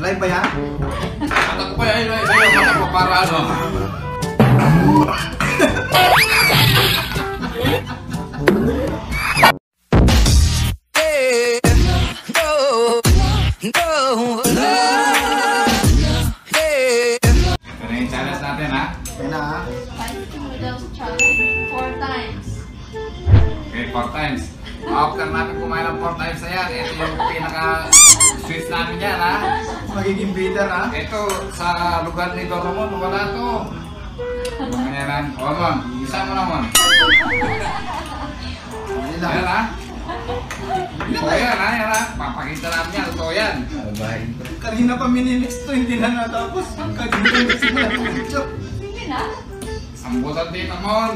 Live ba yan? Mata ko pa yan, mata ko para ano. Ito na yung challenge natin, ha? Kaya na ha? 5 noodles challenge. 4 times. Okay, 4 times. After natin kumain ng 4 times na yan, ito yung pinaka-sweet namin yan, ha? Magiging bitter ha? Ito, sa lugar ni Doromon, wala to. Ganyan lang. O, Mon, isa mo na, Mon. Hindi Yan, lang. ha? Ito yan, ha? Yan, ha? Papakita namin yan. Ito yan. Kanina pa minimix to, hindi na natapos. Kanina nagsimula ng video. Hindi na. Sambutan dito, Mon.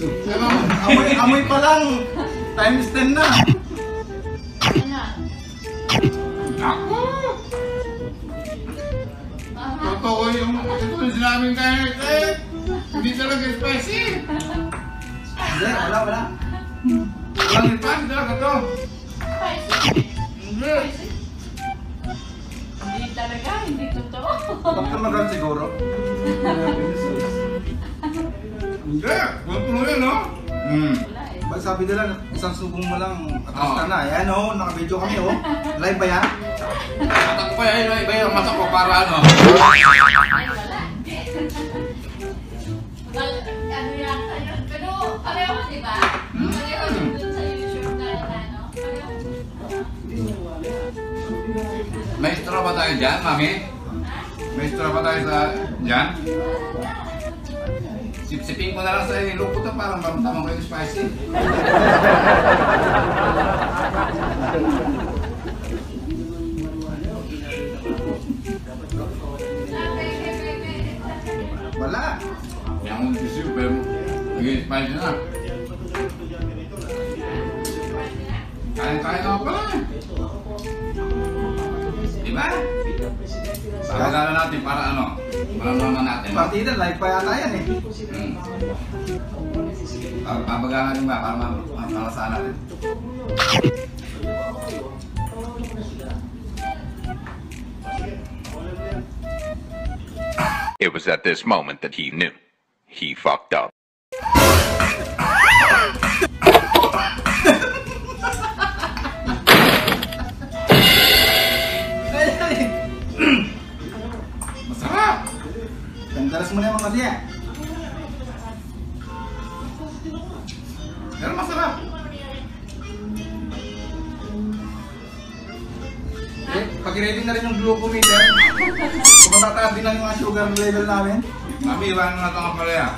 Ano? Amoy pa lang. Times 10 na. Ano na? Ako! Totoo yung sinabi kayo, hindi talaga spicy. Hindi, wala. Walang ipan, talaga to. Spicy. Hindi. Hindi talaga, hindi totoo. Pagkamagal siguro. Hindi. Puno yan, no? Wala eh. Ba't sabi nila, isang subong mo lang atras ka Oo. na. Ayan o, naka-video kami o. Live ba yan? Mata ko pa yan, iba yung mata ko para ano. Ay, wala. Hindi. Well, ano yata yun? Pero pareho, di ba? Pareho yung dun sa YouTube na ano. Pareho. May straw ba tayo dyan, mami? May straw ba tayo dyan? Sipsipin ko na lang sa nilupo to para maramdaman ko yung spicy. Wala. Yang unisip, pero naging spicy na. Kain-kain ako pala eh. Diba? Pagkakala natin para ano? Para naman natin. Partida, live pa yata yan eh. Pabagaan natin ba? Para malasaan natin. It was at this moment that he knew. He fucked up. Masarap! Gandaras mo na yung mga siya. Pero masarap! Eh, pag-ready na rin yung glucometer. Kung matataas din lang yung mga sugar level namin. Mami, iwanan na ito nga pala yan.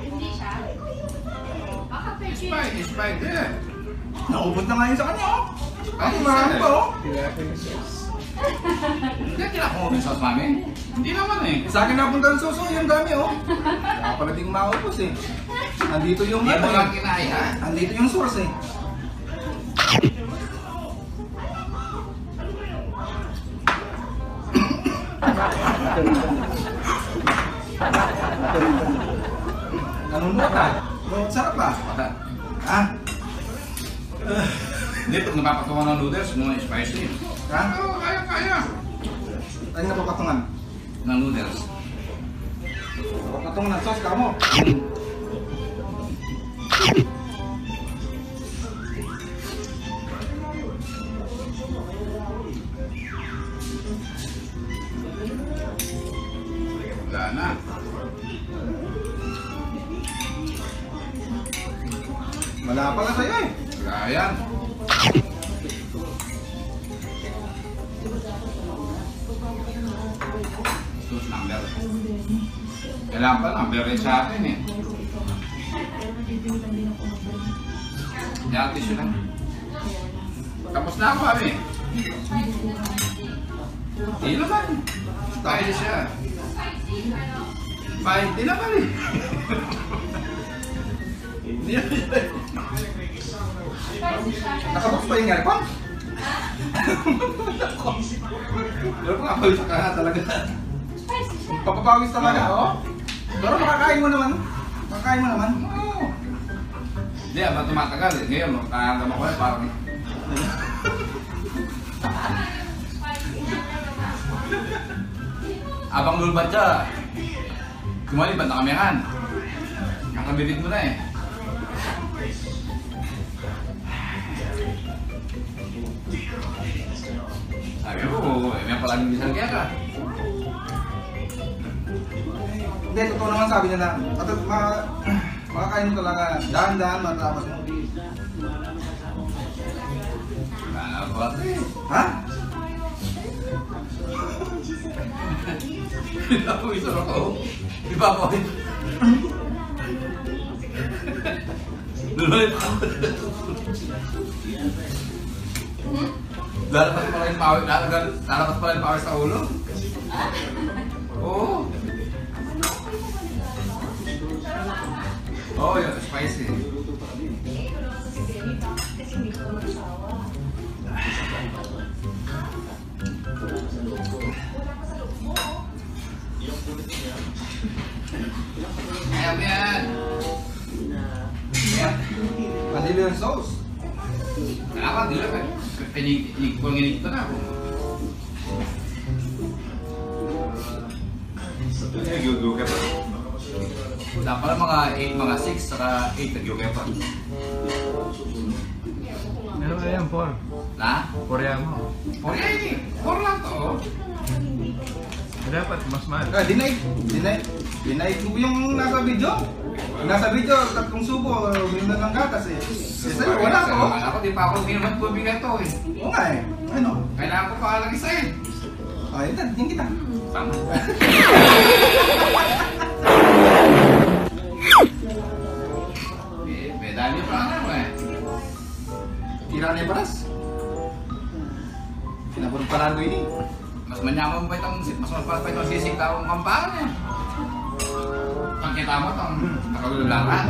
Hindi siya. Baka pwede. Spike din. Naubos na nga yun sa kanya oh. Ay, Ay, marami pa oh. Hindi, kinakaw mo yung sauce, mami. Hindi naman eh. Sa akin napunta ng suso, yung dami oh. Kaya pala ding maubos eh. Andito yung Hindi mo ano lang eh. kinaya. Andito yung source eh. Nanunod ka. Sarap ba? Ha? Hindi, pag napapatungan ng noodles, muna spicy. Ha? Oo, kaya. Ay napapatungan. Ng noodles. Napapatungan ng sauce ka mo. Wala na. Wala pala sa'yo eh. Wala yan. Sauce number. Kailangan pa number rin sa atin eh. Yan, tissue lang. Tapos na ako kami. Hindi naman. Style siya. Fine, hindi naman eh. Hindi naman. Nakabox pa yung aircon? Pero makapalita ka na talaga. Papapawis talaga, oh. Pero makakain mo naman. Makakain mo naman. Oo. Hindi, abang tumatagal eh. Ngayon, nakakamdaman ko eh, parang... Abang lulbat siya. Kumalibat na kami yan. Nakabibig mo na eh. Sabi ko, may palaging bisal kaya ka. Hindi, totoo naman sabi niya na, at makakain mo talaga, dahan-dahan matapos mo. Nakakot eh. Ha? Ako isa ako. Di ba ako? Lulit ako. Lalabas pala yung pawis. Lalabas pala yung pawis sa ulo. Oo. Oo, yung spicy. Kaya mo yan. Vanilla yung sauce. Kenapa? Dulu kan pengin itu kan aku. Dapat mga 8, mga 6, saka 8 nag-yoga. Ano ba yan, 4? Na? Korea mo. Korea ini, 4 lang to. Dapat mas mahal. Dinaig mo yung nasa video. Nasa video, 3 subo, minundan ng gatas eh. Sa'yo, wala ko. Ako, di pa ako minuman tubig ito eh. Oo nga eh. Ano? Kailangan ko pakalagi sa'yo. Ay, tingin kita. Tama. Medalya pa lang ako eh. Tira na yung paras. Pinapurong palalo ini. Mas manyaman pa itong, mas mapalas pa itong sisig taong kampahan eh. Ang kita mo itong nakalularan.